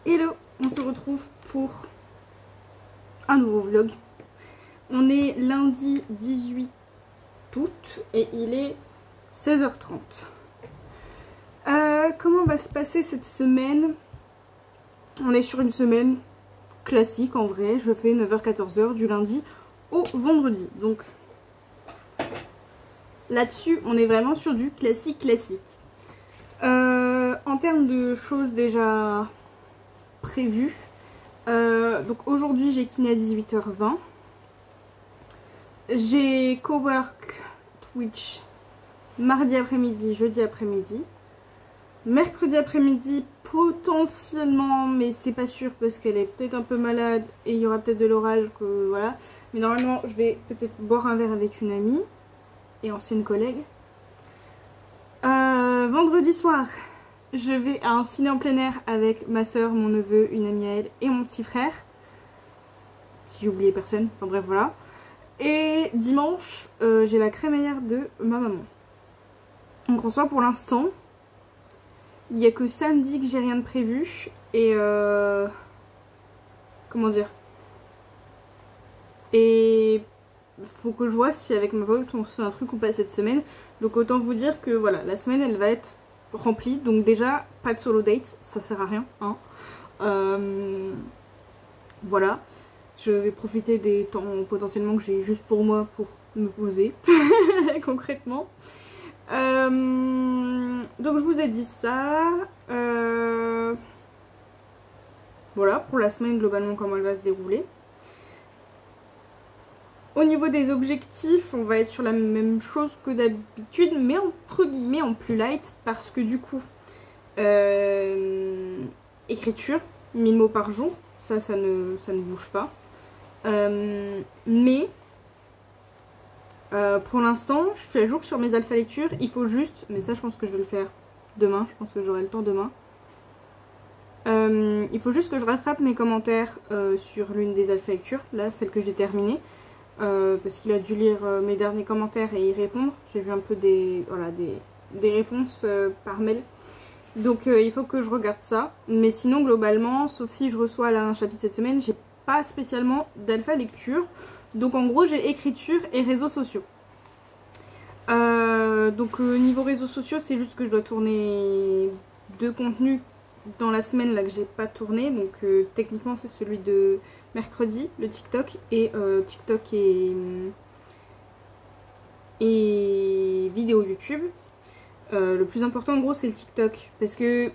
Hello, on se retrouve pour un nouveau vlog. On est lundi 18 août et il est 16h30. Comment va se passer cette semaine? On est sur une semaine classique en vrai. Je fais 9h-14h du lundi au vendredi. Donc là-dessus, on est vraiment sur du classique. En termes de choses déjà prévues, donc aujourd'hui j'ai kiné à 18h20. J'ai cowork Twitch mardi après-midi, jeudi après-midi. Mercredi après-midi potentiellement, mais c'est pas sûr parce qu'elle est peut-être un peu malade et il y aura peut-être de l'orage, voilà. Mais normalement je vais peut-être boire un verre avec une amie et ancienne collègue. Vendredi soir, je vais à un ciné en plein air avec ma soeur, mon neveu, une amie à elle et mon petit frère. Si j'ai oublié personne, enfin bref voilà. Et dimanche, j'ai la crémaillère de ma maman. Donc en soi pour l'instant, il n'y a que samedi que j'ai rien de prévu. Et comment dire, et faut que je vois si avec ma pote on se fait un truc ou pas cette semaine. Donc autant vous dire que voilà, la semaine elle va être remplie. Donc déjà pas de solo date, ça sert à rien hein. Voilà, je vais profiter des temps potentiellement que j'ai juste pour moi pour me poser concrètement. Donc je vous ai dit ça. Voilà pour la semaine globalement comment elle va se dérouler. Au niveau des objectifs, on va être sur la même chose que d'habitude, mais entre guillemets en plus light, parce que du coup, écriture, 1000 mots par jour, ça ne bouge pas. Mais pour l'instant, je suis à jour sur mes alpha lectures, il faut juste, mais ça je pense que je vais le faire demain, je pense que j'aurai le temps demain. Il faut juste que je rattrape mes commentaires sur l'une des alpha lectures, là celle que j'ai terminée. Parce qu'il a dû lire mes derniers commentaires et y répondre. J'ai vu un peu des réponses par mail. Donc il faut que je regarde ça. Mais sinon globalement, sauf si je reçois là un chapitre cette semaine, j'ai pas spécialement d'alpha lecture. Donc en gros j'ai écriture et réseaux sociaux. Donc niveau réseaux sociaux, c'est juste que je dois tourner 2 contenus dans la semaine là que j'ai pas tourné. Donc techniquement c'est celui de mercredi, le TikTok, et TikTok et vidéo YouTube. Le plus important en gros c'est le TikTok, parce que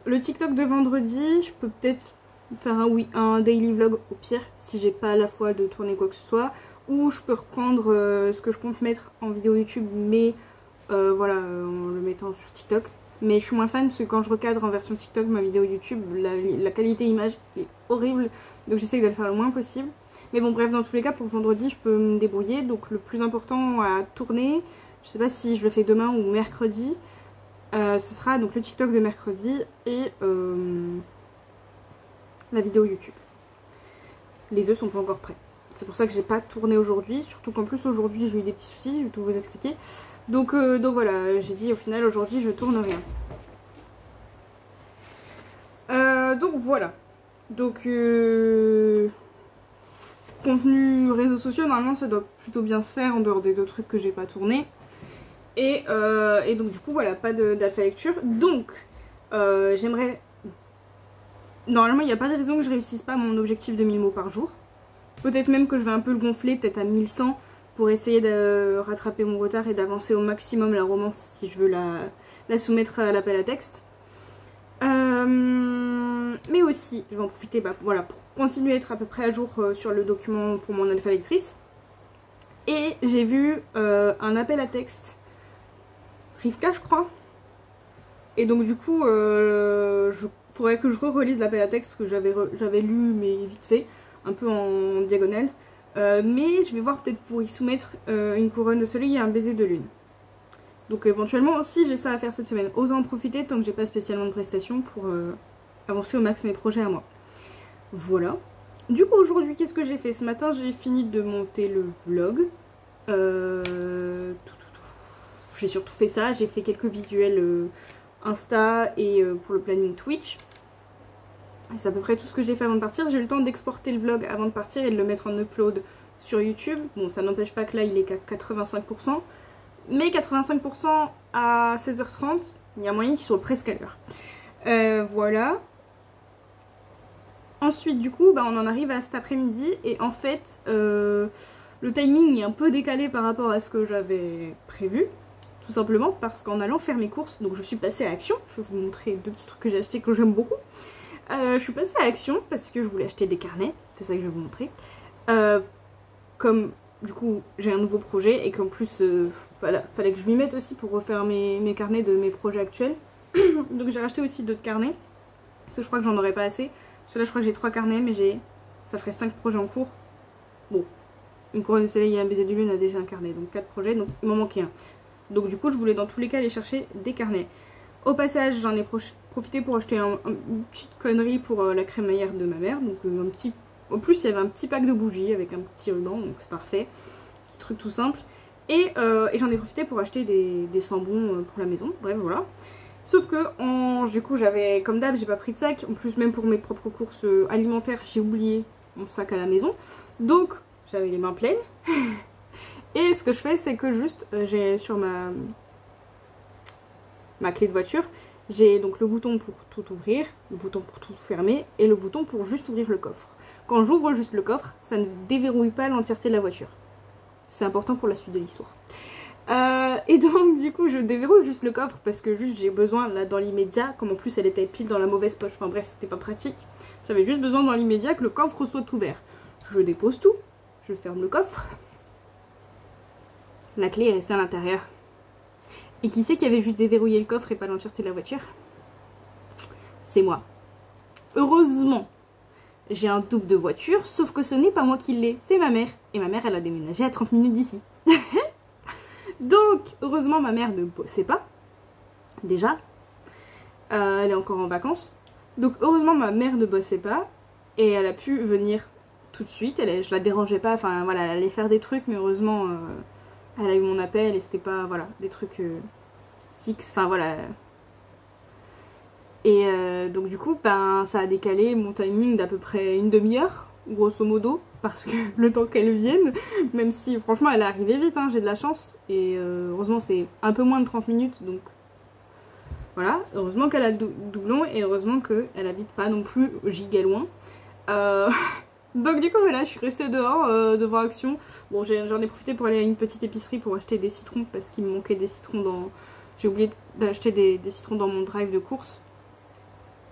le TikTok de vendredi, je peux peut-être faire un daily vlog au pire, si j'ai pas la foi de tourner quoi que ce soit, ou je peux reprendre ce que je compte mettre en vidéo YouTube, mais voilà, en le mettant sur TikTok. Mais je suis moins fan parce que quand je recadre en version TikTok ma vidéo YouTube, la qualité image est horrible. Donc j'essaie de le faire le moins possible. Mais bon bref, dans tous les cas pour vendredi je peux me débrouiller. Donc le plus important à tourner, je sais pas si je le fais demain ou mercredi, ce sera donc le TikTok de mercredi et la vidéo YouTube. Les deux sont pas encore prêts. C'est pour ça que j'ai pas tourné aujourd'hui. Surtout qu'en plus aujourd'hui j'ai eu des petits soucis, je vais tout vous expliquer. Donc voilà, j'ai dit au final aujourd'hui je tourne rien. Donc voilà. Donc contenu réseaux sociaux, normalement ça doit plutôt bien se faire en dehors des 2 trucs que j'ai pas tourné. Et donc du coup voilà, pas d'alpha lecture. Donc j'aimerais... Normalement il n'y a pas de raison que je réussisse pas mon objectif de 1000 mots par jour. Peut-être même que je vais un peu le gonfler, peut-être à 1100, pour essayer de rattraper mon retard et d'avancer au maximum la romance si je veux la soumettre à l'appel à texte. Mais aussi, je vais en profiter voilà, pour continuer à être à peu près à jour sur le document pour mon alpha lectrice. Et j'ai vu un appel à texte Rivka je crois. Et donc du coup, faudrait que je relise l'appel à texte parce que j'avais lu mais vite fait, un peu en diagonale. Mais je vais voir peut-être pour y soumettre une couronne de soleil et un baiser de lune. Donc éventuellement si j'ai ça à faire cette semaine, osons en profiter tant que j'ai pas spécialement de prestations pour avancer au max mes projets à moi. Voilà. Du coup aujourd'hui qu'est-ce que j'ai fait? Ce matin j'ai fini de monter le vlog. J'ai surtout fait ça, j'ai fait quelques visuels Insta et pour le planning Twitch. C'est à peu près tout ce que j'ai fait avant de partir. J'ai eu le temps d'exporter le vlog avant de partir et de le mettre en upload sur YouTube. Bon, ça n'empêche pas que là il est qu'à 85%. Mais 85% à 16h30, il y a moyen qu'il soit presque à l'heure. Voilà. Ensuite, du coup, on en arrive à cet après-midi. Et en fait, le timing est un peu décalé par rapport à ce que j'avais prévu. Tout simplement parce qu'en allant faire mes courses, donc je suis passée à Action. Je vais vous montrer deux petits trucs que j'ai achetés que j'aime beaucoup. Je suis passée à Action parce que je voulais acheter des carnets. C'est ça que je vais vous montrer. Comme du coup j'ai un nouveau projet et qu'en plus fallait que je m'y mette aussi pour refaire mes carnets de mes projets actuels. Donc j'ai racheté aussi d'autres carnets. Parce que je crois que j'en aurais pas assez. Parce que là je crois que j'ai 3 carnets mais ça ferait 5 projets en cours. Bon, une couronne de soleil et un baiser de lune a déjà un carnet. Donc 4 projets, donc il m'en manquait un. Donc du coup je voulais dans tous les cas aller chercher des carnets. Au passage j'en ai profité pour acheter une petite connerie pour la crémaillère de ma mère. Donc un petit... En plus il y avait un petit pack de bougies avec un petit ruban, donc c'est parfait. Petit truc tout simple. Et j'en ai profité pour acheter des sambons pour la maison. Bref voilà. Sauf que du coup j'avais, comme d'hab, j'ai pas pris de sac. En plus même pour mes propres courses alimentaires j'ai oublié mon sac à la maison. Donc j'avais les mains pleines. Et ce que je fais c'est que juste j'ai sur ma clé de voiture, j'ai donc le bouton pour tout ouvrir, le bouton pour tout fermer et le bouton pour juste ouvrir le coffre. Quand j'ouvre juste le coffre, ça ne déverrouille pas l'entièreté de la voiture. C'est important pour la suite de l'histoire. Et donc du coup je déverrouille juste le coffre parce que juste j'ai besoin là dans l'immédiat, comme en plus elle était pile dans la mauvaise poche, enfin bref c'était pas pratique. J'avais juste besoin dans l'immédiat que le coffre soit ouvert. Je dépose tout, je ferme le coffre. La clé est restée à l'intérieur. Et qui c'est qui avait juste déverrouillé le coffre et pas l'entièreté de la voiture? C'est moi. Heureusement, j'ai un double de voiture, sauf que ce n'est pas moi qui l'ai, c'est ma mère. Et ma mère, elle a déménagé à 30 minutes d'ici. Donc, heureusement, ma mère ne bossait pas. Déjà. Elle est encore en vacances. Donc, heureusement, ma mère ne bossait pas. Et elle a pu venir tout de suite. Je la dérangeais pas. Enfin, voilà, elle allait faire des trucs, mais heureusement... elle a eu mon appel et c'était pas, voilà, des trucs fixes, enfin voilà. Et donc du coup, ça a décalé mon timing d'à peu près une demi-heure, grosso modo, parce que le temps qu'elle vienne, même si franchement elle est arrivée vite, hein, j'ai de la chance. Et heureusement c'est un peu moins de 30 minutes, donc voilà. Heureusement qu'elle a le doublon et heureusement qu'elle habite pas non plus giga loin. Donc du coup voilà, je suis restée dehors devant Action. Bon, j'en ai profité pour aller à une petite épicerie pour acheter des citrons parce qu'il me manquait des citrons dans... J'ai oublié d'acheter des citrons dans mon drive de course.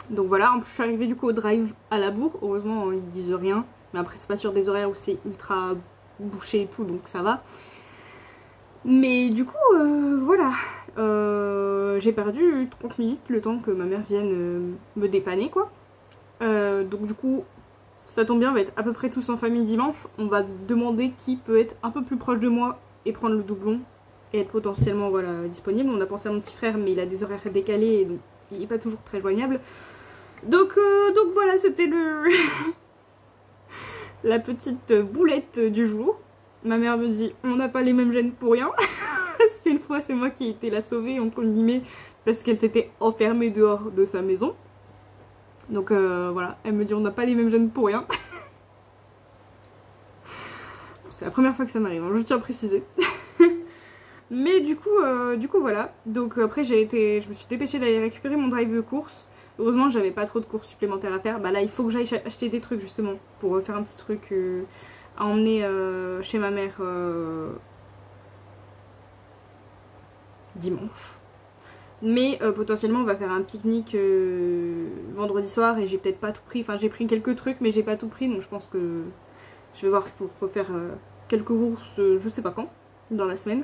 Donc voilà, en plus je suis arrivée du coup au drive à la bourre. Heureusement ils disent rien, mais après c'est pas sur des horaires où c'est ultra bouché et tout, donc ça va. Mais du coup voilà, j'ai perdu 30 minutes le temps que ma mère vienne me dépanner quoi. Donc du coup... Ça tombe bien, on va être à peu près tous en famille dimanche. On va demander qui peut être un peu plus proche de moi et prendre le doublon et être potentiellement voilà, disponible. On a pensé à mon petit frère mais il a des horaires décalés et donc il n'est pas toujours très joignable. Donc voilà, c'était la petite boulette du jour. Ma mère me dit on n'a pas les mêmes gènes pour rien. Parce qu'une fois c'est moi qui ai été la sauver entre guillemets parce qu'elle s'était enfermée dehors de sa maison. Donc voilà, elle me dit on n'a pas les mêmes gènes pour rien. C'est la première fois que ça m'arrive, hein, je tiens à préciser. Mais du coup voilà. Donc après je me suis dépêchée d'aller récupérer mon drive de course. Heureusement j'avais pas trop de courses supplémentaires à faire. Bah là il faut que j'aille acheter des trucs justement pour faire un petit truc à emmener chez ma mère dimanche. Mais potentiellement on va faire un pique-nique vendredi soir et j'ai peut-être pas tout pris. Enfin j'ai pris quelques trucs mais j'ai pas tout pris, donc je pense que je vais voir pour refaire quelques courses je sais pas quand, dans la semaine.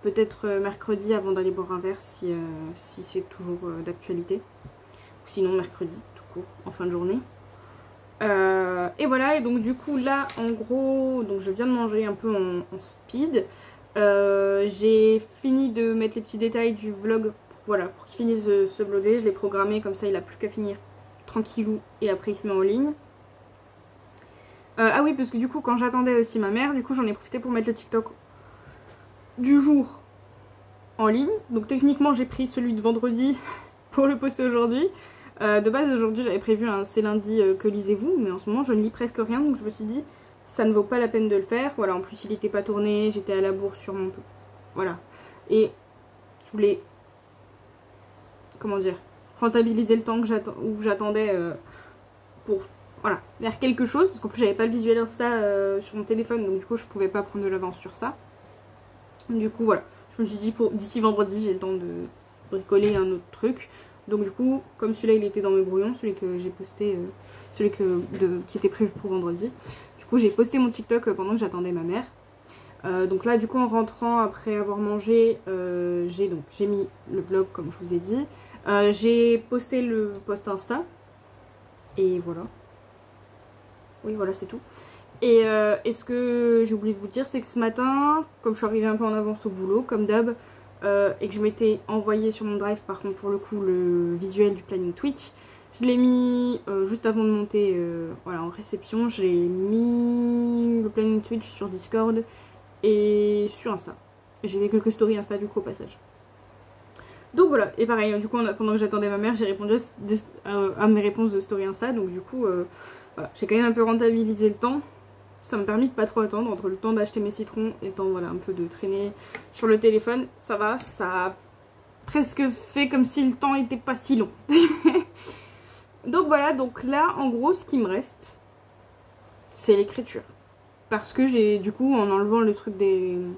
Peut-être mercredi avant d'aller boire un verre si c'est toujours d'actualité. Ou sinon mercredi tout court en fin de journée. Et voilà, et donc du coup là en gros, donc je viens de manger un peu en speed. J'ai fini de mettre les petits détails du vlog voilà, pour qu'il finisse de se uploader. Je l'ai programmé comme ça il a plus qu'à finir tranquillou et après il se met en ligne. Ah oui, parce que du coup quand j'attendais aussi ma mère, du coup j'en ai profité pour mettre le TikTok du jour en ligne. Donc techniquement j'ai pris celui de vendredi pour le poster aujourd'hui. De base aujourd'hui j'avais prévu un C'est lundi que lisez-vous, mais en ce moment je ne lis presque rien, donc je me suis dit ça ne vaut pas la peine de le faire. Voilà, en plus il n'était pas tourné, j'étais à la bourre sur mon... Voilà. Et je voulais... Comment dire, rentabiliser le temps que j'attendais pour... Voilà, faire quelque chose, parce qu'en plus j'avais pas le visuel Insta sur mon téléphone, donc du coup je pouvais pas prendre de l'avance sur ça. Du coup voilà, je me suis dit d'ici vendredi j'ai le temps de bricoler un autre truc. Donc du coup, comme celui-là il était dans mes brouillons, celui que j'ai posté, qui était prévu pour vendredi. Du coup j'ai posté mon TikTok pendant que j'attendais ma mère. Donc là du coup en rentrant après avoir mangé, j'ai mis le vlog comme je vous ai dit. J'ai posté le post Insta. Et voilà. Oui voilà c'est tout. Et ce que j'ai oublié de vous dire, c'est que ce matin, comme je suis arrivée un peu en avance au boulot, comme d'hab, et que je m'étais envoyé sur mon drive par contre pour le coup le visuel du planning Twitch, je l'ai mis juste avant de monter voilà, en réception. J'ai mis le planning Twitch sur Discord et sur Insta. J'ai fait quelques stories Insta du coup au passage. Donc voilà, et pareil, du coup pendant que j'attendais ma mère, j'ai répondu à mes réponses de story Insta. Donc du coup voilà, j'ai quand même un peu rentabilisé le temps. Ça m'a permis de pas trop attendre, entre le temps d'acheter mes citrons et le temps voilà, un peu de traîner sur le téléphone. Ça va, ça a presque fait comme si le temps était pas si long. Donc voilà, donc là en gros ce qui me reste, c'est l'écriture. Parce que j'ai du coup, en enlevant le truc de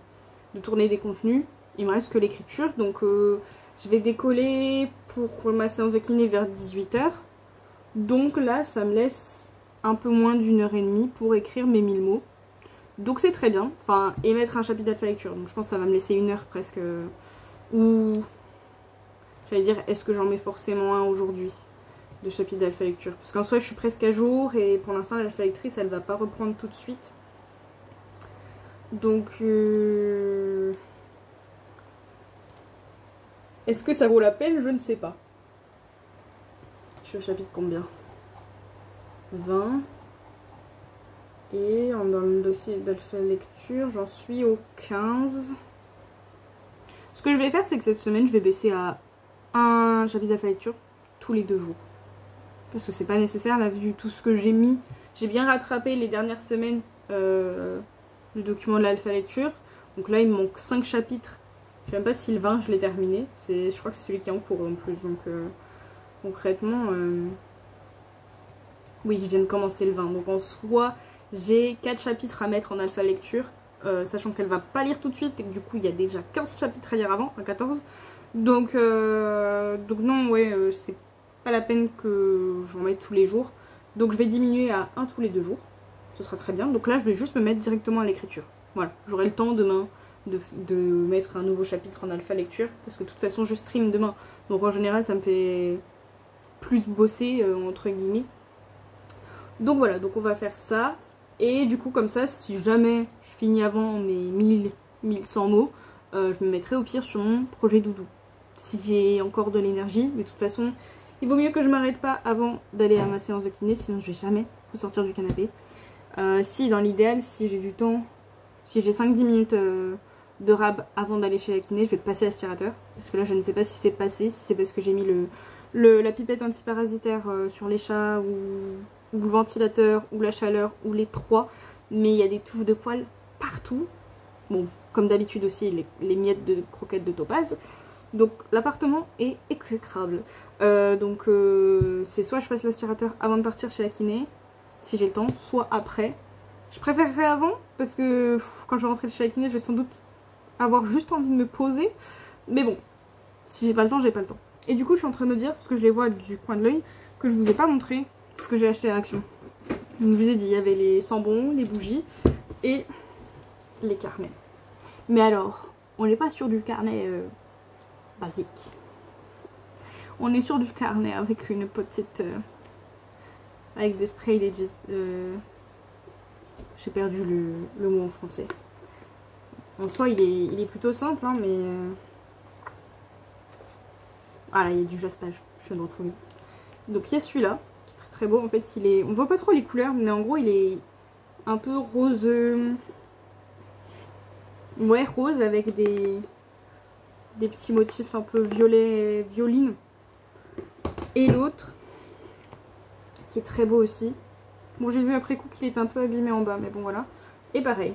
tourner des contenus, il me reste que l'écriture. Donc je vais décoller pour ma séance de kiné vers 18 h. Donc là ça me laisse un peu moins d'1h30 pour écrire mes 1000 mots. Donc c'est très bien. Enfin, et mettre un chapitre d'alpha lecture. Donc je pense que ça va me laisser 1 heure presque. Ou j'allais dire, est-ce que j'en mets forcément un aujourd'hui de chapitre d'alpha lecture? Parce qu'en soi je suis presque à jour et pour l'instant l'alpha lectrice elle va pas reprendre tout de suite. Donc est-ce que ça vaut la peine? Je ne sais pas. Je suis au chapitre combien? 20. Et dans le dossier d'alpha lecture, j'en suis au 15. Ce que je vais faire, c'est que cette semaine, je vais baisser à un chapitre d'alpha lecture tous les 2 jours. Parce que c'est pas nécessaire, là, vu tout ce que j'ai mis. J'ai bien rattrapé les dernières semaines le document de l'alpha lecture. Donc là, il me manque 5 chapitres. Je sais même pas si le 20, je l'ai terminé. Je crois que c'est celui qui est en cours en plus. Donc concrètement... Oui, je viens de commencer le 20. Donc en soi, j'ai 4 chapitres à mettre en alpha lecture. Sachant qu'elle va pas lire tout de suite. Et que du coup, il y a déjà 15 chapitres à lire avant, à 14. Donc non, ouais, c'est pas la peine que j'en mette tous les jours. Donc je vais diminuer à 1 tous les 2 jours. Ce sera très bien. Donc là, je vais juste me mettre directement à l'écriture. Voilà, j'aurai le temps demain de mettre un nouveau chapitre en alpha lecture. Parce que de toute façon, je stream demain. Donc en général, ça me fait plus bosser, entre guillemets. Donc voilà, donc on va faire ça. Et du coup comme ça, si jamais je finis avant mes 1100 mots, je me mettrai au pire sur mon projet doudou. Si j'ai encore de l'énergie, mais de toute façon, il vaut mieux que je m'arrête pas avant d'aller à ma séance de kiné, sinon je vais jamais ressortir du canapé. Si dans l'idéal, si j'ai du temps, si j'ai 5-10 minutes de rab avant d'aller chez la kiné, je vais passer l'aspirateur. Parce que là je ne sais pas si c'est passé, si c'est parce que j'ai mis la pipette antiparasitaire sur les chats ou le ventilateur, ou la chaleur, ou les 3. Mais il y a des touffes de poils partout. Bon, comme d'habitude aussi, les miettes de croquettes de topaz. Donc l'appartement est exécrable. C'est soit je passe l'aspirateur avant de partir chez la kiné, si j'ai le temps, soit après. Je préférerais avant, parce que quand je vais rentrer chez la kiné, je vais sans doute avoir juste envie de me poser. Mais bon, si j'ai pas le temps, j'ai pas le temps. Et du coup, je suis en train de me dire, parce que je les vois du coin de l'œil, que je vous ai pas montré ce que j'ai acheté à Action. Donc, je vous ai dit, il y avait les sambons, les bougies et les carnets. Mais alors, on n'est pas sur du carnet basique. On est sur du carnet avec une petite... avec des sprays, j'ai perdu le mot en français. En soi, il est plutôt simple, hein, mais... Ah là, il y a du jaspage, je viens de retrouver. Donc il y a celui-là, qui est très très beau. En fait, on voit pas trop les couleurs, mais en gros, il est un peu rose... Ouais, rose, avec des petits motifs un peu violet, violine. Et l'autre, qui est très beau aussi. Bon, j'ai vu après coup qu'il est un peu abîmé en bas, mais bon voilà. Et pareil.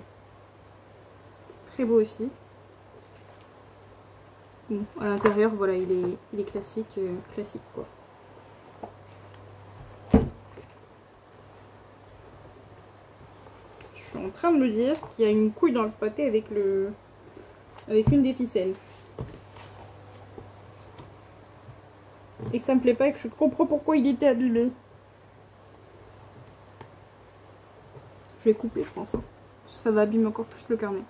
Très beau aussi. Bon, à l'intérieur, voilà, il est classique, classique quoi. Je suis en train de me dire qu'il y a une couille dans le pâté avec une des ficelles. Et que ça me plaît pas et que je comprends pourquoi il était abîmé. Je vais couper, je pense. Hein. Ça va abîmer encore plus le carnet.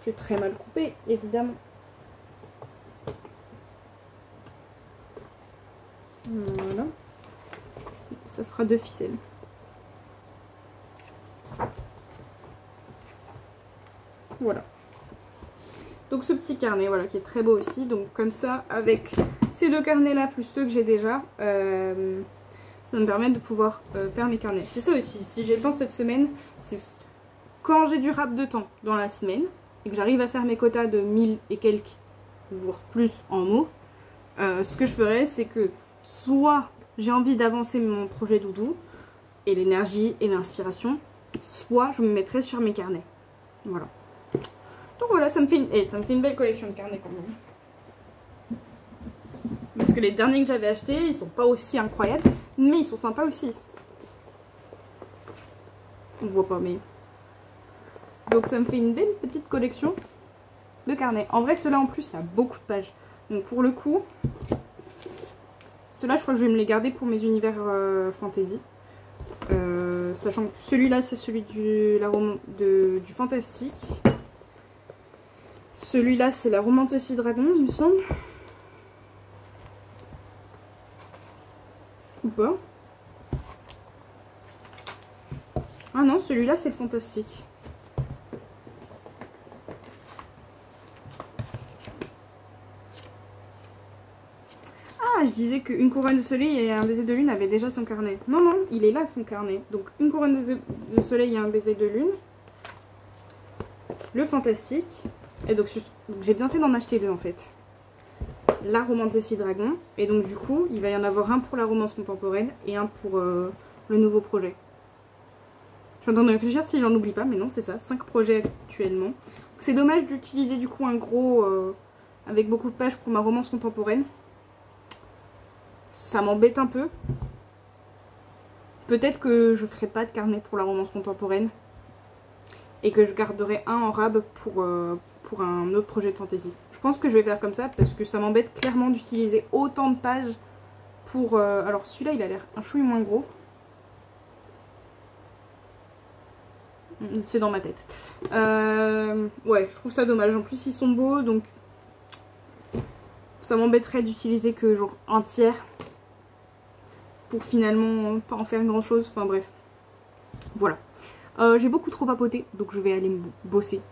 J'ai très mal coupé, évidemment. Voilà. Ça fera 2 ficelles. Voilà. Donc ce petit carnet, voilà, qui est très beau aussi. Donc comme ça, avec ces 2 carnets-là, plus ceux que j'ai déjà, ça me permet de pouvoir faire mes carnets. C'est ça aussi, si j'ai le temps cette semaine, c'est quand j'ai du rap de temps dans la semaine, et que j'arrive à faire mes quotas de 1000 et quelques, voire plus en mots, ce que je ferais, c'est que soit j'ai envie d'avancer mon projet doudou, et l'énergie et l'inspiration, soit je me mettrai sur mes carnets. Voilà. Donc voilà, ça me fait une belle collection de carnets quand même. Parce que les derniers que j'avais achetés, ils sont pas aussi incroyables, mais ils sont sympas aussi. On voit pas, mais... Donc ça me fait une belle petite collection de carnets. En vrai, ceux-là en plus, il y a beaucoup de pages. Donc pour le coup, ceux-là, je crois que je vais me les garder pour mes univers fantasy. Sachant que celui-là, c'est celui du fantastique. Celui-là, c'est la Romantasy Dragon, il me semble. Ou pas? Ah non, celui-là, c'est le fantastique. Ah, je disais qu'une couronne de soleil et un baiser de lune avait déjà son carnet. Non, non, il est là son carnet. Donc une couronne de soleil et un baiser de lune. Le fantastique. Et donc j'ai bien fait d'en acheter 2 en fait. La Romantasy Dragon. Et donc du coup, il va y en avoir un pour la romance contemporaine et un pour le nouveau projet. Je suis en train de réfléchir si j'en oublie pas, mais non, c'est ça. 5 projets actuellement. C'est dommage d'utiliser du coup un gros avec beaucoup de pages pour ma romance contemporaine. Ça m'embête un peu. Peut-être que je ferai pas de carnet pour la romance contemporaine. Et que je garderai un en rab pour un autre projet de fantasy. Je pense que je vais faire comme ça parce que ça m'embête clairement d'utiliser autant de pages pour... alors celui-là il a l'air un chouille moins gros. C'est dans ma tête. Ouais, je trouve ça dommage. En plus ils sont beaux donc ça m'embêterait d'utiliser que genre un tiers pour finalement pas en faire grand chose. Enfin bref. Voilà. J'ai beaucoup trop papoté donc je vais aller me bosser.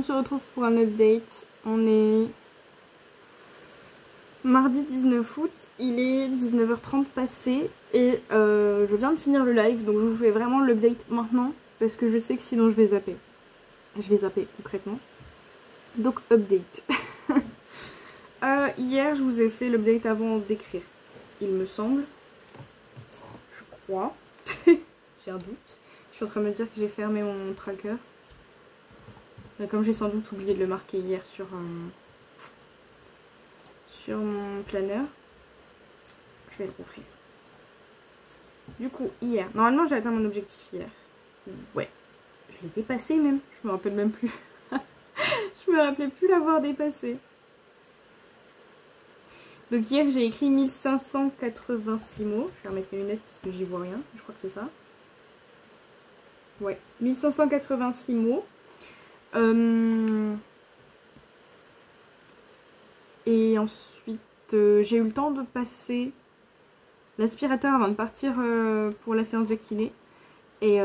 on se retrouve pour un update. On est mardi 19 août, il est 19h30 passé et je viens de finir le live, donc je vous fais vraiment l'update maintenant parce que je sais que sinon je vais zapper. Je vais zapper concrètement. Donc update. Hier je vous ai fait l'update avant d'écrire, il me semble. Je crois. J'ai un doute. Je suis en train de me dire que j'ai fermé mon tracker. Mais comme j'ai sans doute oublié de le marquer hier sur mon planeur, je vais le rouvrir. Du coup, hier, normalement j'ai atteint mon objectif hier. Ouais, je l'ai dépassé même, je me rappelle même plus. Je me rappelais plus l'avoir dépassé. Donc hier j'ai écrit 1586 mots. Je vais remettre mes lunettes parce que j'y vois rien, je crois que c'est ça. Ouais, 1586 mots. Et ensuite, j'ai eu le temps de passer l'aspirateur avant de partir pour la séance de kiné. Et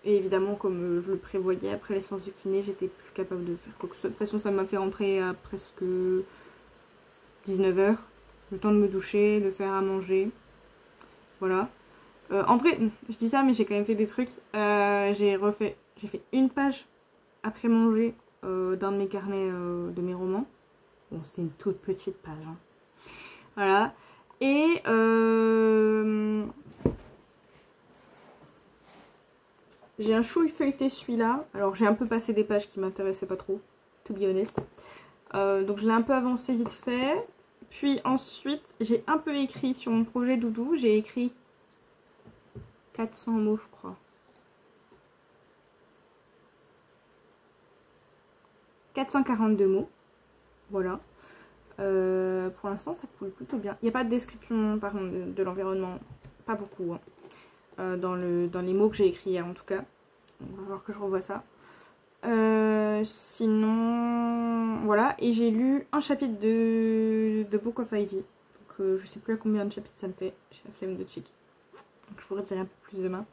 évidemment, comme je le prévoyais, après la séance de kiné, j'étais plus capable de faire quoi que ce soit. De toute façon, ça m'a fait rentrer à presque 19h. Le temps de me doucher, de faire à manger. Voilà. En vrai, je dis ça, mais j'ai quand même fait des trucs. J'ai fait une page après manger d'un de mes carnets de mes romans. Bon, c'était une toute petite page. Hein. Voilà. Et j'ai un chouille feuilleté celui-là. Alors j'ai un peu passé des pages qui m'intéressaient pas trop, to be honest. Donc je l'ai un peu avancé vite fait. Puis ensuite, j'ai un peu écrit sur mon projet doudou. J'ai écrit 400 mots, je crois. 442 mots. Voilà. Pour l'instant, ça coule plutôt bien. Il n'y a pas de description par contre de l'environnement. Pas beaucoup. Hein. Dans les mots que j'ai écrits hier en tout cas. On va voir que je revois ça. Sinon, voilà. Et j'ai lu un chapitre de Book of Ivy. Donc je sais plus à combien de chapitres ça me fait. J'ai la flemme de checker. Donc je vous redirai un peu plus demain.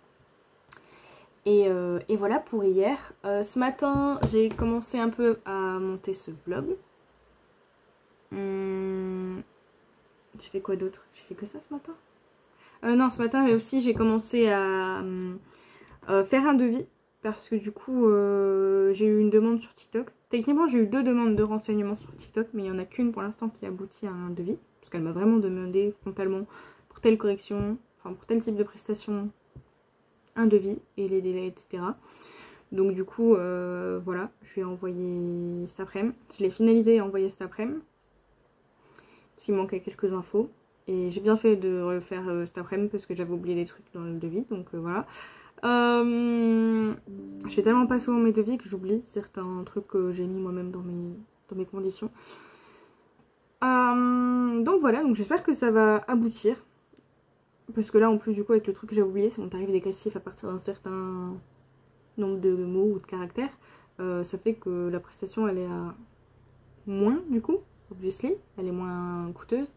Et voilà pour hier. Ce matin, j'ai commencé un peu à monter ce vlog. J'ai fait quoi d'autre? J'ai fait que ça ce matin? Non, ce matin aussi j'ai commencé à faire un devis. Parce que du coup, j'ai eu une demande sur TikTok. Techniquement, j'ai eu 2 demandes de renseignements sur TikTok. Mais il n'y en a qu'une pour l'instant qui aboutit à un devis. Parce qu'elle m'a vraiment demandé frontalement pour telle correction, enfin pour tel type de prestation, un devis et les délais, etc. Donc du coup, voilà, je l'ai envoyé cet après-midi. Je l'ai finalisé et envoyé cet après-midi. Parce qu'il manquait quelques infos. Et j'ai bien fait de le faire cet après-midi parce que j'avais oublié des trucs dans le devis. Donc voilà. Je fais tellement pas souvent mes devis que j'oublie certains trucs que j'ai mis moi-même dans mes conditions. Donc voilà, donc j'espère que ça va aboutir. Parce que là en plus du coup avec le truc que j'ai oublié, c'est mon tarif dégressif à partir d'un certain nombre de mots ou de caractères. Ça fait que la prestation elle est à moins du coup, obviously, elle est moins coûteuse.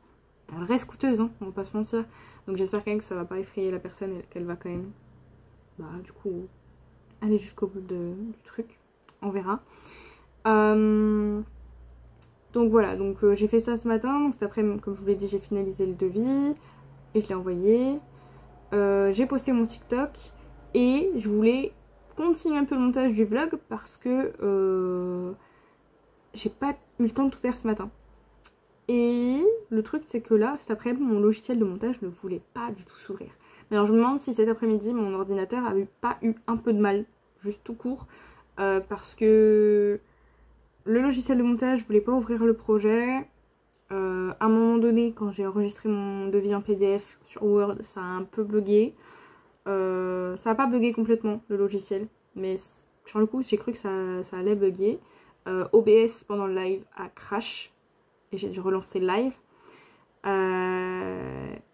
Elle reste coûteuse, hein, on va pas se mentir. Donc j'espère quand même que ça va pas effrayer la personne et qu'elle va quand même, bah du coup, aller jusqu'au bout du truc. On verra. Donc voilà, donc j'ai fait ça ce matin. Donc cet après-midi, comme je vous l'ai dit, j'ai finalisé le devis et je l'ai envoyé. J'ai posté mon TikTok et je voulais continuer un peu le montage du vlog parce que j'ai pas eu le temps de tout faire ce matin. Et le truc c'est que là, cet après-midi, mon logiciel de montage ne voulait pas du tout s'ouvrir. Mais alors je me demande si cet après-midi, mon ordinateur a pas eu un peu de mal, juste tout court, parce que le logiciel de montage voulait pas ouvrir le projet. À un moment donné, quand j'ai enregistré mon devis en PDF sur Word, ça a un peu bugué. Ça n'a pas bugué complètement le logiciel, mais sur le coup j'ai cru que ça allait bugger. OBS pendant le live a crash et j'ai dû relancer le live.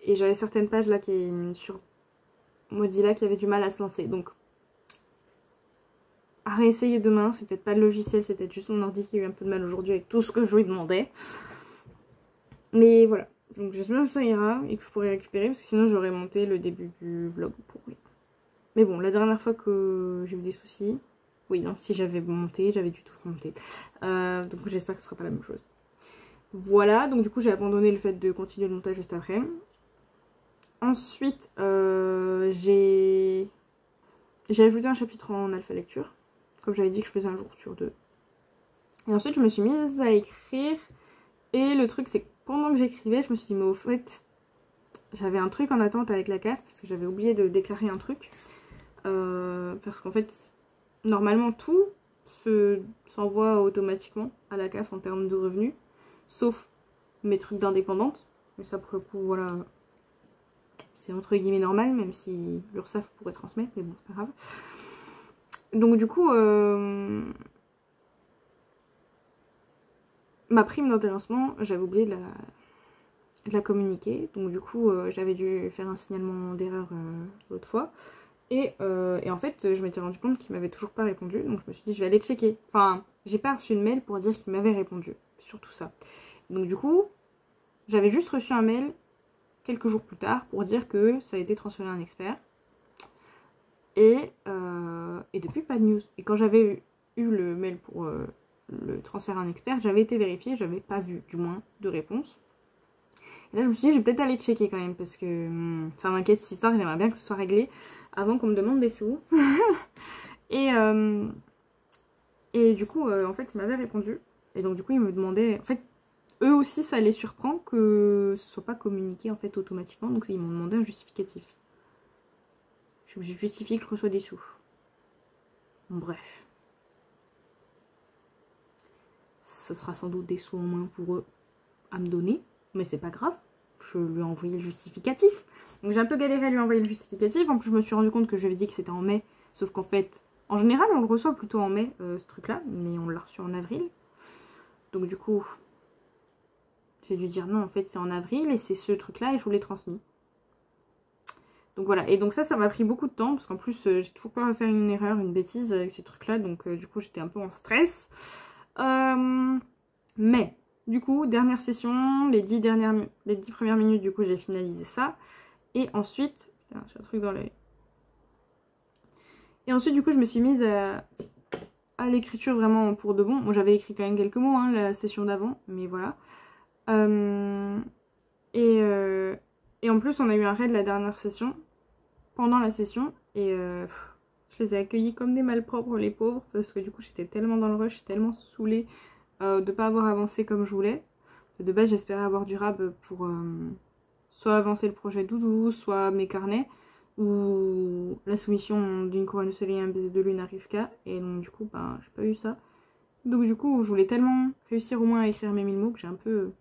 Et j'avais certaines pages là sur Mozilla qui avaient du mal à se lancer. Donc à réessayer demain, c'est peut-être pas le logiciel, c'est peut-être juste mon ordi qui a eu un peu de mal aujourd'hui avec tout ce que je lui demandais. Mais voilà, donc j'espère que ça ira et que je pourrai récupérer parce que sinon j'aurais monté le début du vlog pour rien. Mais bon, la dernière fois que j'ai eu des soucis, Oui, non, si j'avais monté, j'avais du tout remonté. Donc j'espère que ce sera pas la même chose. Voilà, donc du coup j'ai abandonné le fait de continuer le montage juste après. Ensuite, j'ai ajouté un chapitre en alpha lecture. Comme j'avais dit que je faisais un jour sur 2. Et ensuite je me suis mise à écrire. Et le truc c'est que pendant que j'écrivais, je me suis dit mais au fait, j'avais un truc en attente avec la CAF. Parce que j'avais oublié de déclarer un truc. Parce qu'en fait, normalement tout s'envoie automatiquement à la CAF en termes de revenus. Sauf mes trucs d'indépendante. Mais ça pour le coup, voilà, c'est entre guillemets normal, même si l'URSSAF pourrait transmettre, mais bon, c'est pas grave. Donc du coup, ma prime d'intéressement, j'avais oublié de la communiquer. Donc du coup, j'avais dû faire un signalement d'erreur l'autre fois. Et en fait, je m'étais rendu compte qu'il m'avait toujours pas répondu. Donc je me suis dit, je vais aller checker. Enfin, j'ai pas reçu de mail pour dire qu'il m'avait répondu. Surtout ça. Donc du coup, j'avais juste reçu un mail quelques jours plus tard pour dire que ça a été transféré à un expert. Et depuis, pas de news. Et quand j'avais eu le mail pour le transfert à un expert, j'avais été vérifiée, j'avais pas vu, du moins, de réponse. Et là, je me suis dit, je vais peut-être aller checker quand même, parce que ça m'inquiète cette histoire, j'aimerais bien que ce soit réglé avant qu'on me demande des sous. et du coup, en fait, ils m'avaient répondu. Et donc, du coup, ils me demandaient... En fait, eux aussi, ça les surprend que ce soit pas communiqué, en fait, automatiquement. Donc, ils m'ont demandé un justificatif. Je suis obligée de justifier que je reçois des sous. Bon, bref. Ce sera sans doute des sous en moins pour eux à me donner. Mais c'est pas grave. Je lui ai envoyé le justificatif. Donc j'ai un peu galéré à lui envoyer le justificatif. En plus, je me suis rendu compte que je lui avais dit que c'était en mai. Sauf qu'en fait, en général, on le reçoit plutôt en mai, ce truc-là. Mais on l'a reçu en avril. Donc du coup, j'ai dû dire non, en fait, c'est en avril. Et c'est ce truc-là et je vous l'ai transmis. Donc voilà, et donc ça m'a pris beaucoup de temps, parce qu'en plus, j'ai toujours peur de faire une erreur, une bêtise avec ces trucs-là, donc du coup, j'étais un peu en stress. Mais, du coup, dernière session, les 10 premières minutes, du coup, j'ai finalisé ça. Et ensuite, putain, j'ai un truc dans l'œil. Et ensuite, du coup, je me suis mise à l'écriture vraiment pour de bon. Bon, j'avais écrit quand même quelques mots, hein, la session d'avant, mais voilà. Et en plus, on a eu un raid la dernière session, pendant la session, et je les ai accueillis comme des malpropres, les pauvres, parce que du coup, j'étais tellement dans le rush, tellement saoulée de ne pas avoir avancé comme je voulais. De base, j'espérais avoir du rab pour soit avancer le projet Doudou, soit mes carnets, ou la soumission d'une couronne de soleil et un baiser de lune à Rivka, et donc du coup, ben, j'ai pas eu ça. Donc du coup, je voulais tellement réussir au moins à écrire mes 1000 mots que j'ai un peu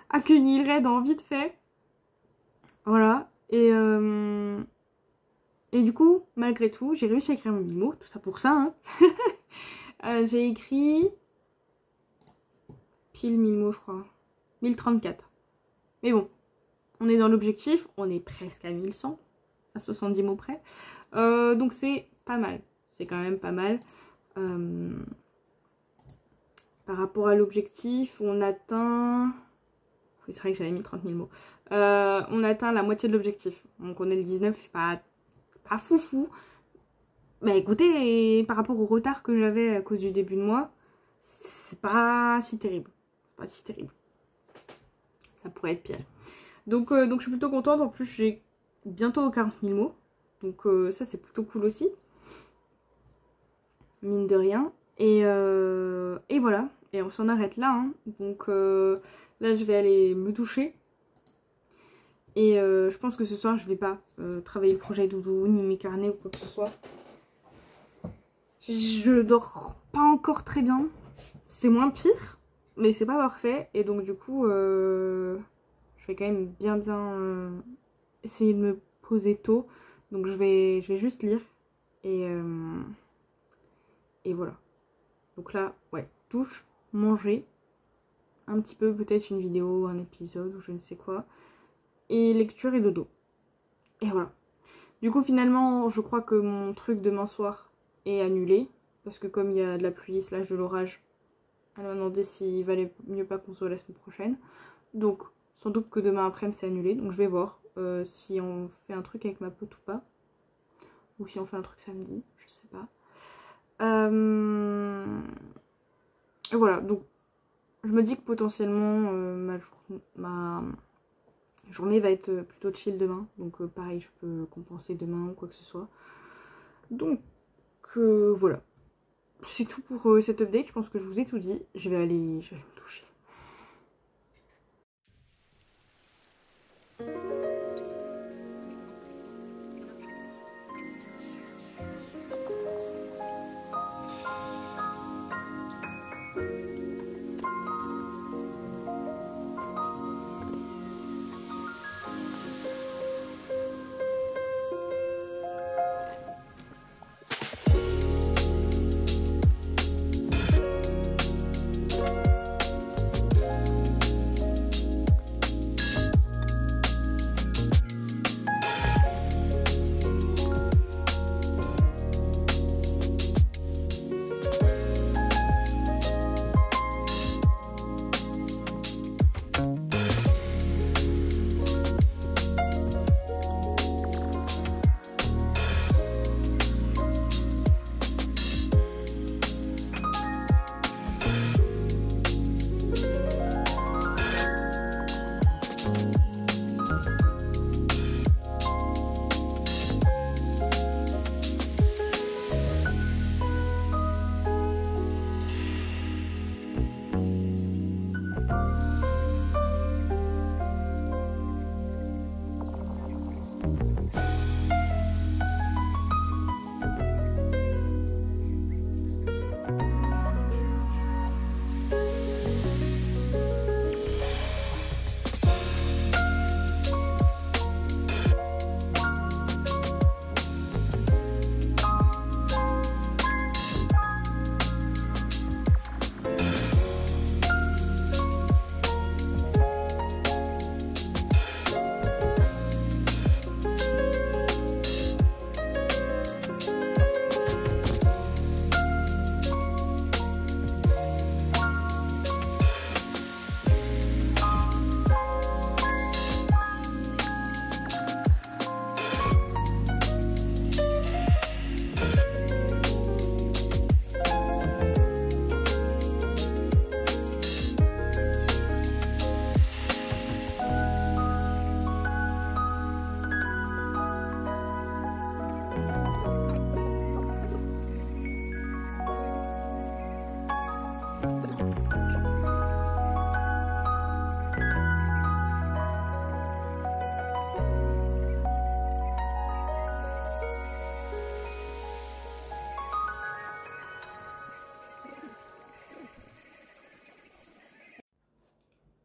accueilli le raid en vite fait. Voilà, et du coup, malgré tout, j'ai réussi à écrire mes 1000 mots, tout ça pour ça, hein. J'ai écrit pile 1000 mots, je crois. 1034. Mais bon, on est dans l'objectif, on est presque à 1100, à 70 mots près. Donc c'est pas mal, c'est quand même pas mal. Par rapport à l'objectif, on atteint... Oui, c'est vrai que j'avais mis 30 000 mots. On atteint la moitié de l'objectif. Donc on est le 19, c'est pas foufou. Bah écoutez, par rapport au retard que j'avais à cause du début de mois, c'est pas si terrible. Pas si terrible. Ça pourrait être pire. Donc je suis plutôt contente. En plus, j'ai bientôt 40 000 mots. Donc ça, c'est plutôt cool aussi. Mine de rien. Et voilà. Et on s'en arrête là. Hein. Donc là, je vais aller me doucher. Et je pense que ce soir, je vais pas travailler le projet Doudou, ni mes carnets ou quoi que ce soit. Je dors pas encore très bien. C'est moins pire, mais c'est pas parfait. Et donc du coup, je vais quand même bien essayer de me poser tôt. Donc je vais juste lire. Et voilà. Donc là, ouais, douche, manger. Un petit peu, peut-être une vidéo, un épisode ou je ne sais quoi. Et lecture et dodo. Et voilà. Du coup, finalement, je crois que mon truc demain soir est annulé. Parce que comme il y a de la pluie / de l'orage, elle m'a demandé s'il valait mieux pas qu'on soit la semaine prochaine. Donc, sans doute que demain après-midi c'est annulé. Donc je vais voir si on fait un truc avec ma pote ou pas. Ou si on fait un truc samedi, je sais pas. Et voilà, donc je me dis que potentiellement ma journée va être plutôt chill demain. Donc pareil, je peux compenser demain ou quoi que ce soit. Donc voilà. C'est tout pour cette update. Je pense que je vous ai tout dit. Je vais aller me doucher.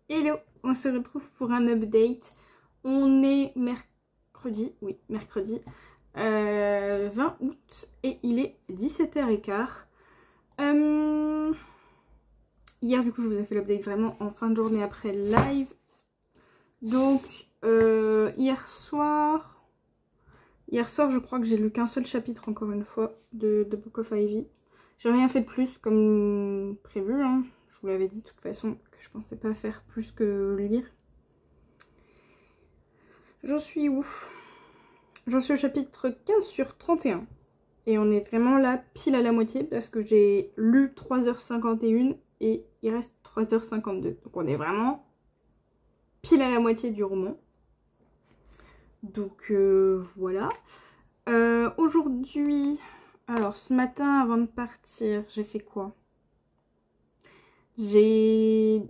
Hello, on se retrouve pour un update. On est mercredi, oui, mercredi 20 août et il est 17h15. Hier, du coup, je vous ai fait l'update vraiment en fin de journée après le live. Donc, hier soir, je crois que j'ai lu qu'un seul chapitre, encore une fois, de Book of Ivy. J'ai rien fait de plus, comme prévu, hein. Je vous l'avais dit de toute façon que je pensais pas faire plus que lire. J'en suis où? J'en suis au chapitre 15 sur 31. Et on est vraiment là pile à la moitié parce que j'ai lu 3h51 et il reste 3h52. Donc on est vraiment pile à la moitié du roman. Donc voilà. Aujourd'hui, alors ce matin avant de partir, j'ai fait quoi? J'ai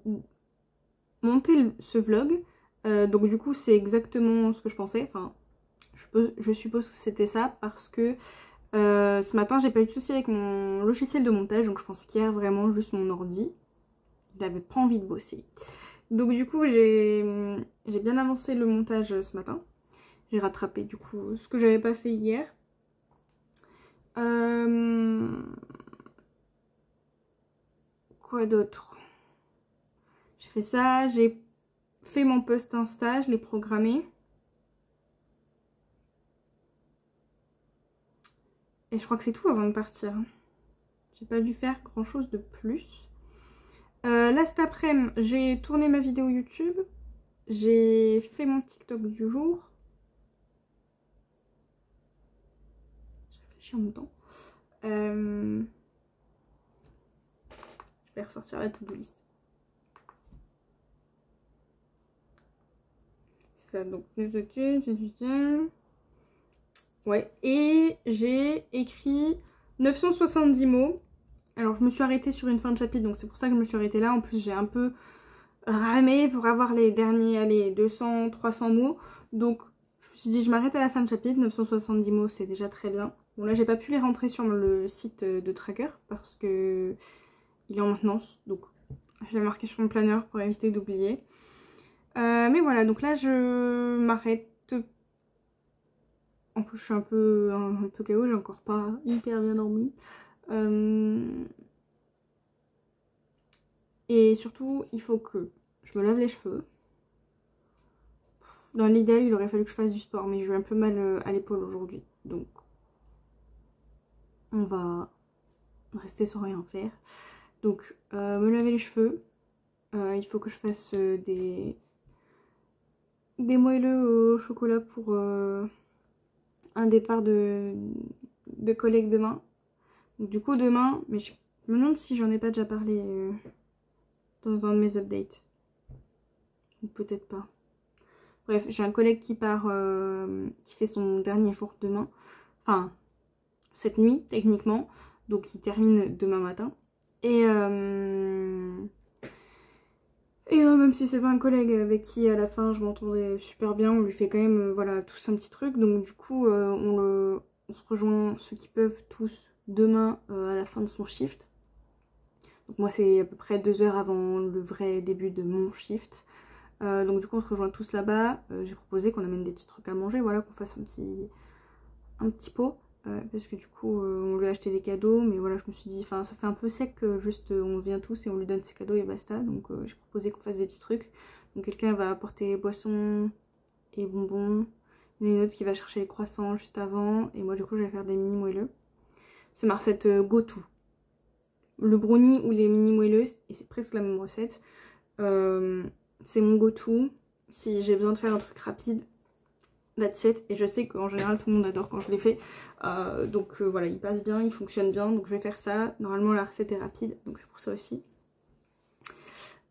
monté ce vlog. Donc du coup c'est exactement ce que je pensais. Enfin, je suppose que c'était ça parce que ce matin j'ai pas eu de soucis avec mon logiciel de montage. Donc je pense qu'hier vraiment juste mon ordi. Il n'avait pas envie de bosser. Donc du coup j'ai bien avancé le montage ce matin. J'ai rattrapé du coup ce que j'avais pas fait hier. Quoi d'autre? J'ai fait ça, j'ai fait mon post Insta, je l'ai programmé. Et je crois que c'est tout avant de partir. J'ai pas dû faire grand chose de plus. Là cet après-midi, j'ai tourné ma vidéo YouTube. J'ai fait mon TikTok du jour. Je réfléchis en même temps. Je vais ressortir la to-do list. C'est ça, donc... Ouais, et j'ai écrit 970 mots. Alors je me suis arrêtée sur une fin de chapitre, donc c'est pour ça que je me suis arrêtée là. En plus j'ai un peu ramé pour avoir les derniers, allez, 200, 300 mots. Donc je me suis dit je m'arrête à la fin de chapitre, 970 mots c'est déjà très bien. Bon là j'ai pas pu les rentrer sur le site de Tracker parce que il est en maintenance. Donc je l'ai marqué sur mon planeur pour éviter d'oublier. Mais voilà, donc là je m'arrête. En plus je suis un peu KO, j'ai encore pas hyper bien dormi. Et surtout il faut que je me lave les cheveux. Dans l'idéal il aurait fallu que je fasse du sport, mais j'ai eu un peu mal à l'épaule aujourd'hui. Donc on va rester sans rien faire. Donc me laver les cheveux. Il faut que je fasse des moelleux au chocolat pour un départ de collègues demain. Donc, du coup demain, mais je me demande si j'en ai pas déjà parlé dans un de mes updates. Ou peut-être pas. Bref, j'ai un collègue qui part, qui fait son dernier jour demain. Enfin, cette nuit techniquement. Donc il termine demain matin. Et même si c'est pas un collègue avec qui à la fin je m'entendais super bien, on lui fait quand même voilà tous un petit truc. Donc du coup on se rejoint ceux qui peuvent tous demain à la fin de son shift. Donc moi c'est à peu près 2 heures avant le vrai début de mon shift. Donc du coup on se rejoint tous là-bas. J'ai proposé qu'on amène des petits trucs à manger, voilà, qu'on fasse un petit pot. Parce que du coup on lui a acheté des cadeaux, mais voilà je me suis dit, enfin ça fait un peu sec, juste on vient tous et on lui donne ses cadeaux et basta. Donc j'ai proposé qu'on fasse des petits trucs. Donc quelqu'un va apporter boissons et bonbons, il y en a une autre qui va chercher les croissants juste avant, et moi du coup je vais faire des mini moelleux. C'est ma recette go to. Le brownie ou les mini moelleux, et c'est presque la même recette, c'est mon go to si j'ai besoin de faire un truc rapide. That's it. Et je sais qu'en général tout le monde adore quand je les fais, donc voilà, il passe bien, il fonctionne bien, donc je vais faire ça. Normalement la recette est rapide, donc c'est pour ça aussi.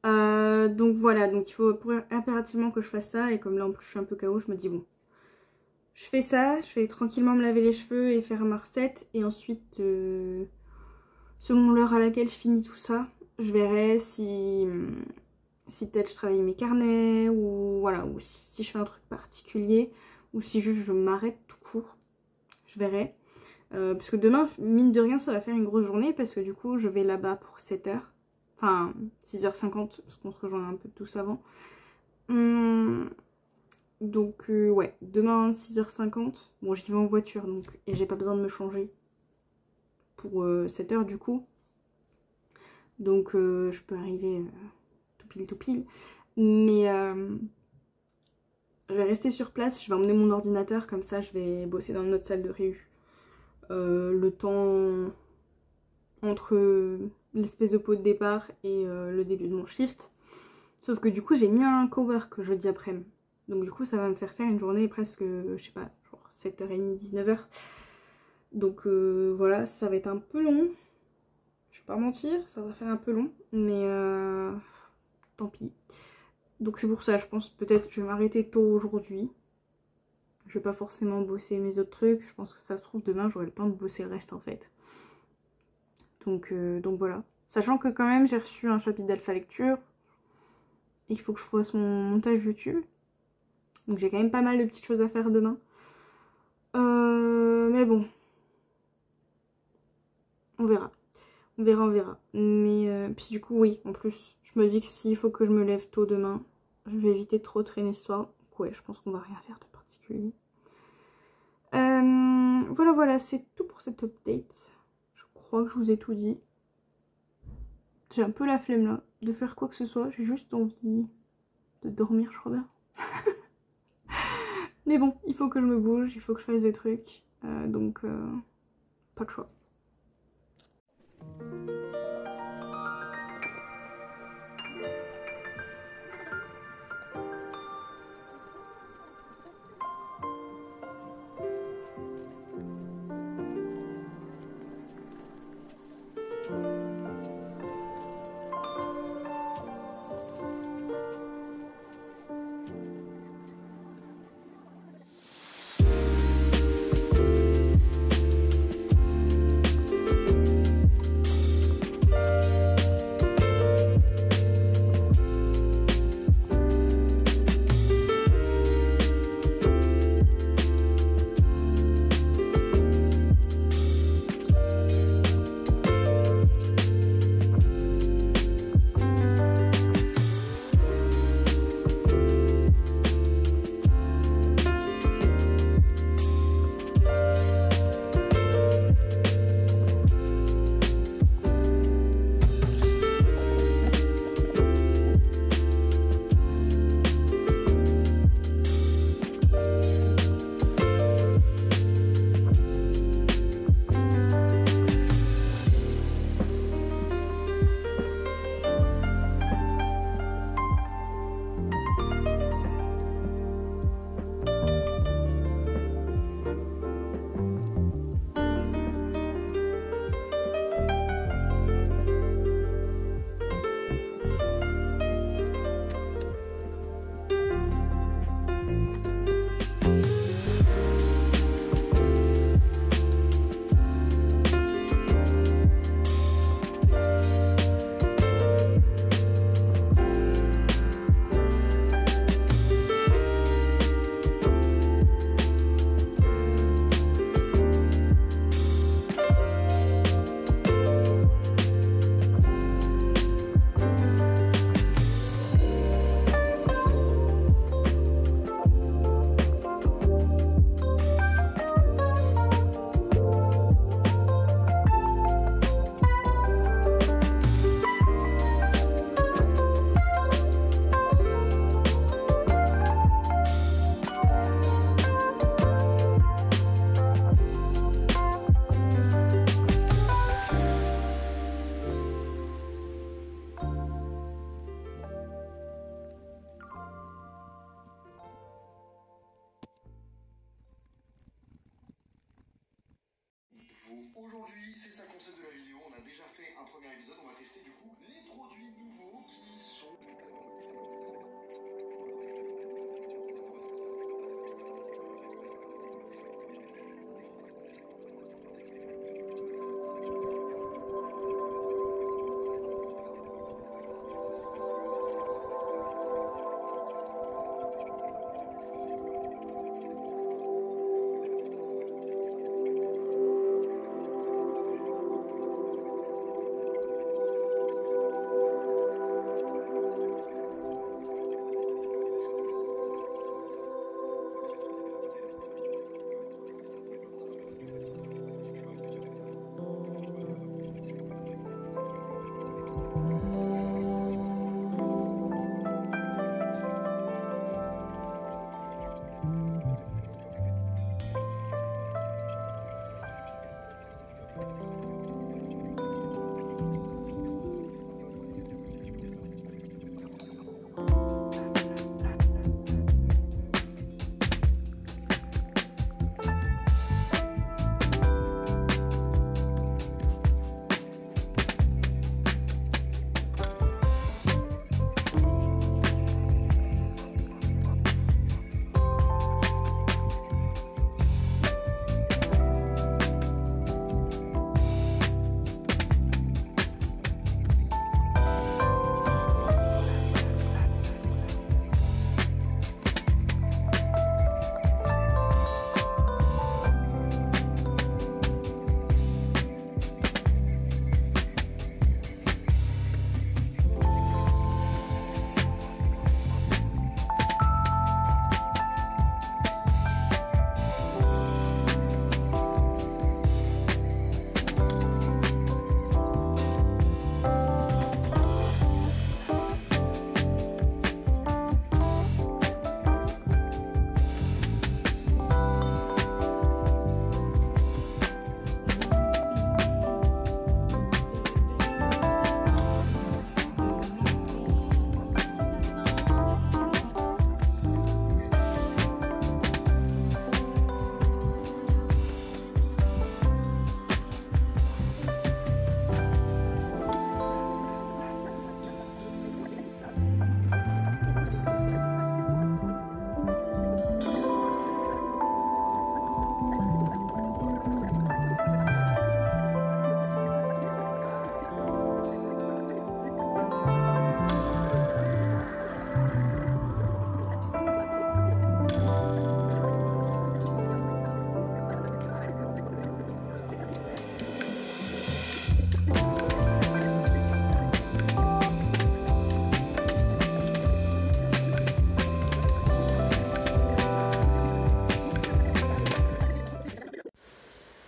Donc voilà, donc il faut impérativement que je fasse ça, et comme là en plus je suis un peu KO, je me dis bon, je fais ça, je vais tranquillement me laver les cheveux et faire ma recette, et ensuite selon l'heure à laquelle je finis tout ça, je verrai si peut-être je travaille mes carnets, ou voilà, ou si je fais un truc particulier, ou si juste je m'arrête tout court, je verrai. Parce que demain, mine de rien, ça va faire une grosse journée, parce que du coup, je vais là-bas pour 7 h. Enfin, 6h50, parce qu'on se rejoint un peu tous avant. Donc, ouais, demain, 6h50. Bon, j'y vais en voiture, donc, et j'ai pas besoin de me changer pour 7 h du coup. Donc, je peux arriver tout pile. Mais je vais rester sur place, je vais emmener mon ordinateur, comme ça je vais bosser dans notre salle de réu. Le temps entre l'espèce de pot de départ et le début de mon shift. Sauf que du coup j'ai mis un cowork jeudi après-midi. Donc du coup ça va me faire une journée presque, je sais pas, genre 7h30, 19h. Donc voilà, ça va être un peu long. Je vais pas mentir, ça va faire un peu long, mais tant pis. Donc c'est pour ça, je pense peut-être que je vais m'arrêter tôt aujourd'hui. Je vais pas forcément bosser mes autres trucs. Je pense que ça se trouve demain j'aurai le temps de bosser le reste en fait. Donc voilà. Sachant que quand même j'ai reçu un chapitre d'alpha lecture. Et il faut que je fasse mon montage YouTube. Donc j'ai quand même pas mal de petites choses à faire demain. Mais bon. On verra. On verra. Mais puis du coup oui, en plus je me dis que s'il faut que je me lève tôt demain, je vais éviter de trop traîner ce soir. Donc ouais, je pense qu'on va rien faire de particulier. Voilà, c'est tout pour cette update. Je crois que je vous ai tout dit. J'ai un peu la flemme là de faire quoi que ce soit. J'ai juste envie de dormir, je crois bien. Mais bon, il faut que je me bouge, il faut que je fasse des trucs. Donc, pas de choix. Aujourd'hui, c'est ça le concept de la vidéo. On a déjà fait un premier épisode. On va tester du coup les produits nouveaux qui sont...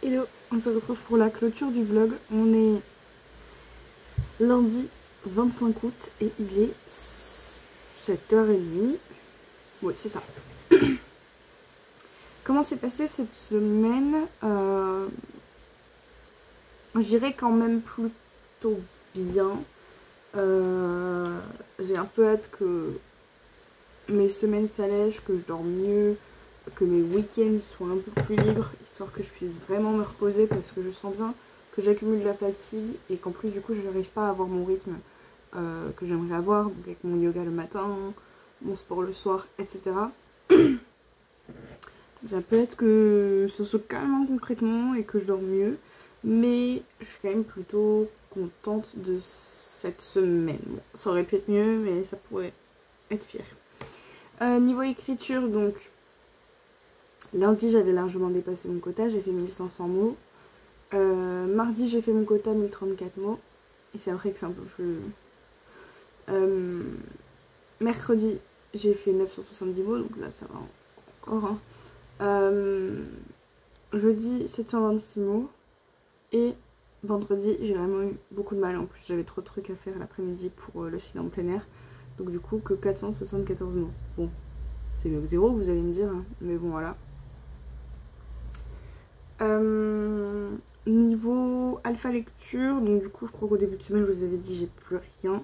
Hello, on se retrouve pour la clôture du vlog. On est lundi 25 août et il est 7h30. Oui, c'est ça. Comment s'est passée cette semaine? Je dirais quand même plutôt bien. J'ai un peu hâte que mes semaines s'allègent, que je dorme mieux, que mes week-ends soient un peu plus libres, histoire que je puisse vraiment me reposer, parce que je sens bien que j'accumule de la fatigue et qu'en plus du coup je n'arrive pas à avoir mon rythme que j'aimerais avoir, donc avec mon yoga le matin, mon sport le soir, etc. J'ai peut-être que ça se calme concrètement et que je dors mieux, mais je suis quand même plutôt contente de cette semaine. Bon, ça aurait pu être mieux, mais ça pourrait être pire. Niveau écriture, donc lundi j'avais largement dépassé mon quota, j'ai fait 1500 mots. Mardi j'ai fait mon quota 1034 mots. Et c'est vrai que c'est un peu plus... mercredi j'ai fait 970 mots, donc là ça va encore. Jeudi 726 mots. Et vendredi j'ai vraiment eu beaucoup de mal. En plus j'avais trop de trucs à faire l'après-midi pour le site en plein air. Donc du coup que 474 mots. Bon, c'est mieux que zéro vous allez me dire, hein, mais bon voilà. Niveau alpha lecture, donc du coup je crois qu'au début de semaine je vous avais dit j'ai plus rien.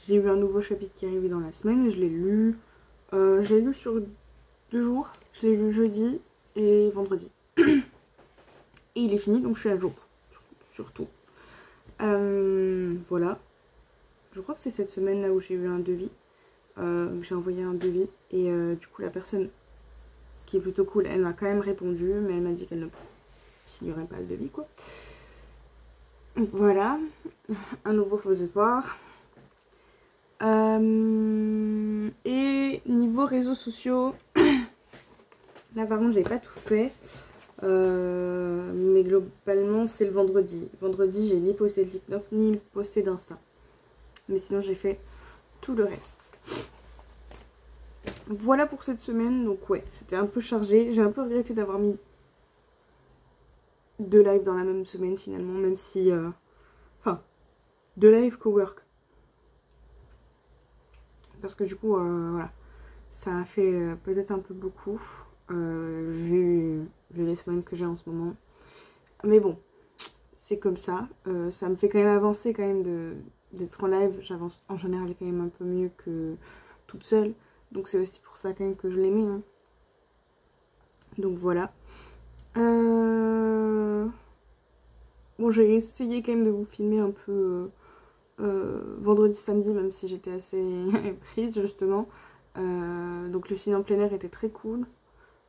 J'ai eu un nouveau chapitre qui est arrivé dans la semaine et je l'ai lu. Je l'ai lu sur 2 jours. Je l'ai lu jeudi et vendredi. Et il est fini, donc je suis à jour. surtout. Voilà. Je crois que c'est cette semaine là où j'ai eu un devis. J'ai envoyé un devis et du coup la personne, ce qui est plutôt cool, elle m'a quand même répondu, mais elle m'a dit qu'elle ne signerait pas le devis quoi. Voilà, un nouveau faux espoir. Et niveau réseaux sociaux, là par contre j'ai pas tout fait, mais globalement c'est le vendredi. Vendredi j'ai ni posté de TikTok ni posté d'Insta, mais sinon j'ai fait tout le reste. Voilà pour cette semaine, donc ouais c'était un peu chargé. J'ai un peu regretté d'avoir mis 2 lives dans la même semaine finalement, même si... Enfin, 2 lives co-work. Parce que du coup, voilà, ça a fait peut-être un peu beaucoup, vu les semaines que j'ai en ce moment. Mais bon, c'est comme ça. Ça me fait quand même avancer quand même d'être en live. J'avance en général quand même un peu mieux que toute seule. Donc c'est aussi pour ça quand même que je l'ai mis. Hein. Donc voilà. Bon, j'ai essayé quand même de vous filmer un peu... vendredi, samedi, même si j'étais assez prise justement. Donc le ciné en plein air était très cool.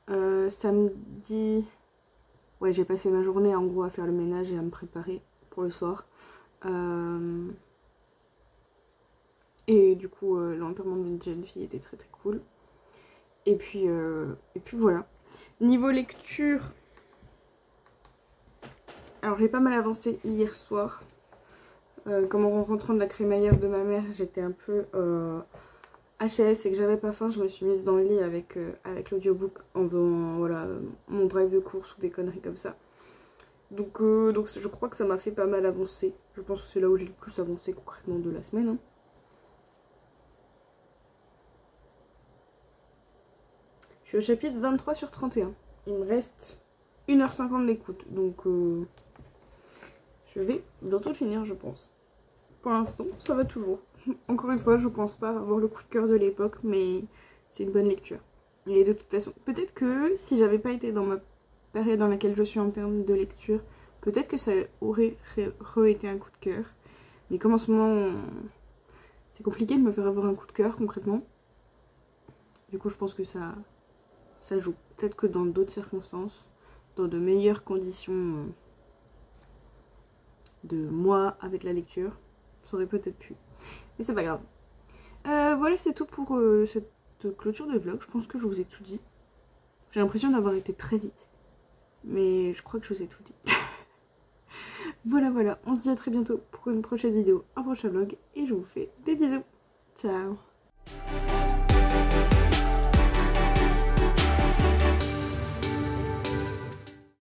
Samedi, ouais, j'ai passé ma journée en gros à faire le ménage et à me préparer pour le soir. Et du coup, l'enterrement d'une jeune fille était très très cool. Et puis voilà. Niveau lecture, alors j'ai pas mal avancé hier soir. Comme en rentrant de la crémaillère de ma mère, j'étais un peu HS et que j'avais pas faim, je me suis mise dans le lit avec l'audiobook en faisant voilà, mon drive de course ou des conneries comme ça. Donc je crois que ça m'a fait pas mal avancer. Je pense que c'est là où j'ai le plus avancé concrètement de la semaine. Hein. Je suis au chapitre 23 sur 31. Il me reste 1h50 d'écoute. Donc je vais bientôt le finir je pense. Pour l'instant, ça va toujours. Encore une fois, je pense pas avoir le coup de cœur de l'époque, mais c'est une bonne lecture. Et de toute façon, peut-être que si j'avais pas été dans ma période dans laquelle je suis en termes de lecture, peut-être que ça aurait été un coup de cœur. Mais comme en ce moment, c'est compliqué de me faire avoir un coup de cœur concrètement. Du coup, je pense que ça joue. Peut-être que dans d'autres circonstances, dans de meilleures conditions de moi avec la lecture, ça aurait peut-être pu. Mais c'est pas grave. Voilà, c'est tout pour cette clôture de vlog. Je pense que je vous ai tout dit. J'ai l'impression d'avoir été très vite. Mais je crois que je vous ai tout dit. Voilà. On se dit à très bientôt pour une prochaine vidéo, un prochain vlog. Et je vous fais des bisous. Ciao.